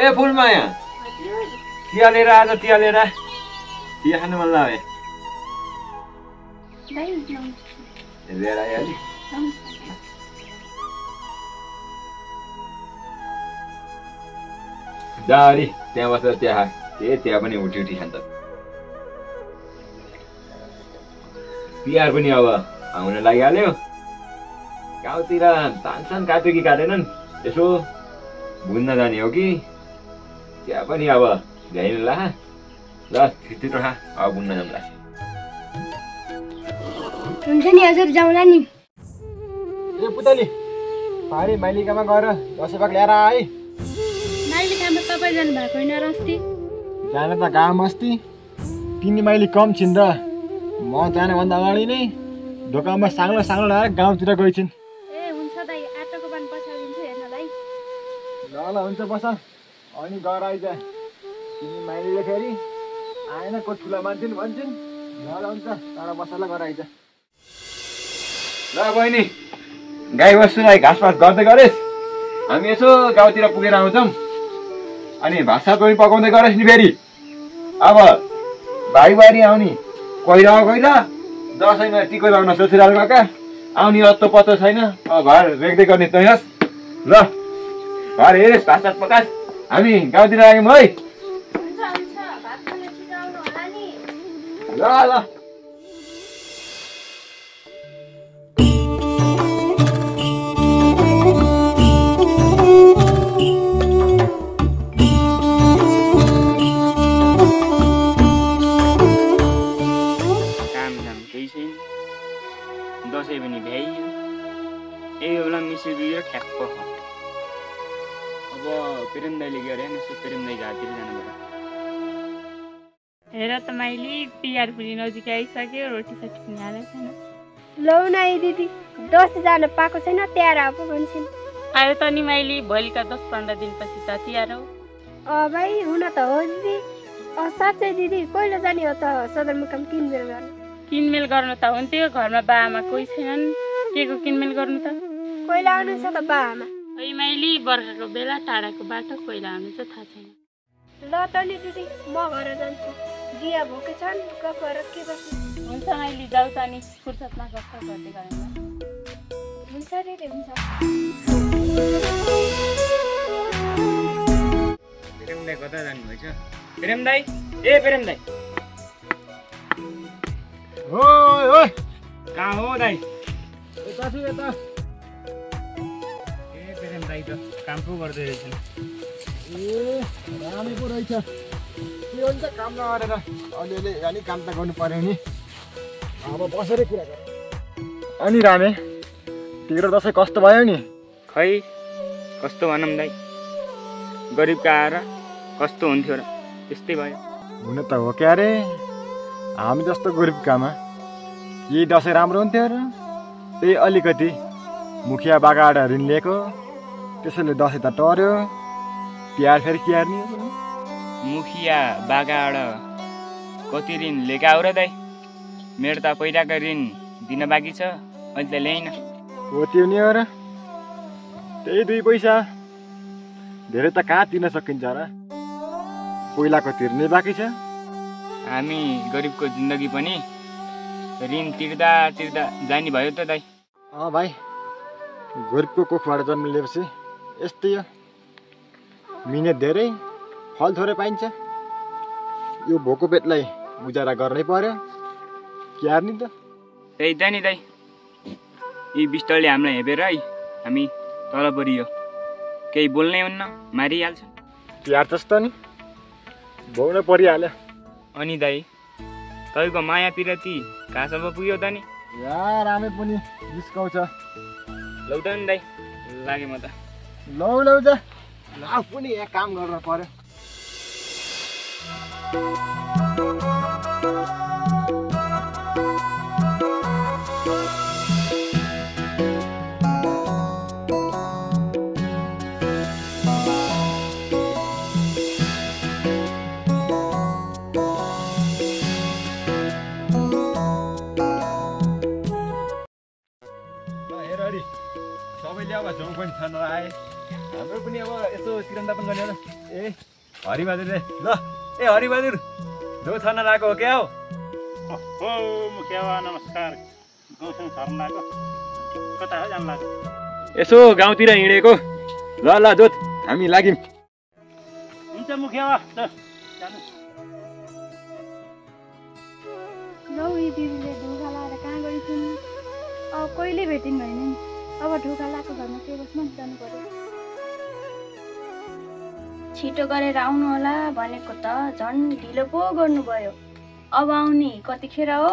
ए फुलमाया चिया लिएर आज चिया लिएर चिया खानु मन लाग्यो लिएर आइहाल्यो जारी त्यहाँ बसेर चिया खा चिया पनि उठी उठी खान्छ तिहार पनि अब आउन लागिहाल्यो गाउँतिर तानसान काट्यो कि काटेनन् यसो भुन्न जाने हो कि चिया पनि अब भ्याइन ला ल छिटो खा अब भुन्न जाउँला हुन्छ नि हजुर जाउँला नि ए पुतली भारी माइलिकामा गएर दसैँ भाग ल्याएर आए माइलिकामा तपाईँ जानु भएको होइन र अस्ति जान त काम अस्ति 3 माइली कम छिन् र म जानभन्दा अगाडि नै दोकानमा साङ्लो साङ्लो लगाएर गाउँतिर गइछिन् ए हुन्छ दाइ आटोको बान पछाडिदिन्छु हेर्नलाई ल ल हुन्छ बस अनि गएर आइज 3 माइलीले फेरि आएन को ठुला मान्छन् भन्छन् ल हुन्छ तर बसला गएर आइज ल बहिनी गाई बस्तुलाई घाँसपात गर्दै गरेस् हामी यसो गाउँतिर पुगेर आउँछौँ अनि भात सात पनि पकाउँदै गरेस् नि फेरि अब भाइबारी आउने कोइला कोइला दसैँमा टिको लाउन ससुराल गएका आउने अत्तो पत्तो छैन अब घर रेख्दै गर्ने तैँस ल घर हेरेस् भात सात पकास हामी गाउँतिर आयौँ है ल ल दसैँ पनि भ्याइयो यही बेला मिसिर गयो ठ्याक्क अब प्रेम दाइले गएर यसो प्रेम दाइ घाटतिर जानुपर्छ हेर त माइली तिहार पनि नजिक आइसक्यो रोटी सटी पनि हालेको छैन लौ न दिदी दसैँ जान पाएको छैन तिहार आएको भन्छन् आयो त नि माइली भोलिका 10-15 दिनपछि त तिहार हो भाइ हुन त हो दिदी साँच्चै दिदी कहिले जाने हो त सदरमुकाम किनमेल गर्नु किनमेल गर्नु त हुन्थ्यो घरमा बाआमा कोही छैनन् के को किनमेल गर्नु त कोइला आउनुहुन्छ त बाआमा ओइ माइली बर्खाको बेला टाढाको बाटो कोइला आउनु चाहिँ थाहा छैन ल त नि दिदी म घर जान्छु दिया भोके छन् गफ गरेर के बस्नु हुन्छ माइली जाऊ त नि फुर्सदमा गफ गर्दै गरेर हुन्छ दिदी हुन्छ प्रेम दाइ कता जानुभएछ प्रेम दाइ ए प्रेम दाइ ओइ ओइ कहाँ हो दाइ यता छु यता ए प्रेम दाइ त काम पो गर्दै रहेछन् ए रामै पो रहेछ के हुन्छ काम नगरेर अलिअलि अलि काम त गर्नु पर्यो नि अब बसेरै कुरा गर अनि रामे तिम्रो दसैँ कस्तो भयो नि खै कस्तो भनौँ दाइ गरिबका आएर कस्तो हुन्थ्यो र त्यस्तै भयो हुन त हो क्या रे हामी जस्तो गरिबकामा के दसैँ राम्रो हुन्थ्यो र त्यही अलिकति मुखिया बागाबाट ऋण लिएको त्यसैले दसैँ त टर्यो तिहार फेरि तिहार नि मुखिया बागाबाट कति ऋण लिएका हो र दाइ मेरो त पहिलाको ऋण दिन बाँकी छ अहिले त ल्याइन हो त्यो नि हो र त्यही 2 पैसा धेरै त कहाँ तिर्न सकिन्छ र पहिलाको तिर्ने बाँकी छ हामी गरिबको जिन्दगी पनि ऋण तिर्दा तिर्दा जाने भयो त दाइ भाइ गरिबको कोखबाट जन्म लिएपछि यस्तै हो मिहिनेत धेरै फल थोरै पाइन्छ यो भोको पेटलाई गुजारा गर्नै पर्यो क्यार नि त त्यही त नि दाइ यी बिस्टरले हामीलाई हेपेर है हामी तल परियो केही बोल्नै हुन्न मारिहाल्छ क्यार जस्तो नि भोग्न परिहाल्यो अनि दाइ तपाईँको माया पिरती कहाँसम्म पुग्यो त नि यार रामे पनि जिस्काउँछ लौ त नि दाइ लागे म त लौ लौ जा ल पनि यहाँ काम गर्न पर्यो सबैले अब झोङ पनि छान्न आए हाम्रो पनि अब यसो तिरन्दापन गर्ने होला ए हरिबहादुर रे ल ए हरिबहादुर झोङ छान्न लागेको हो क्या हो मुखिया नमस्कार गाउँसँग छर्न लागेको कता हो जान लाग्यो यसो गाउँतिर हिँडेको ल ल जोत हामी लाग्यौँ हुन्छ मुखिया जानु लौ यी दिदीले ढोका लाएर कहाँ गइछन् अब कहिले भेटिन् होइन नि अब ढोका लाएको घरमा के बस्न जानु पर्यो छिटो गरेर आउनु होला भनेको त झन् ढिलो पो गर्नुभयो अब आउने कतिखेर हो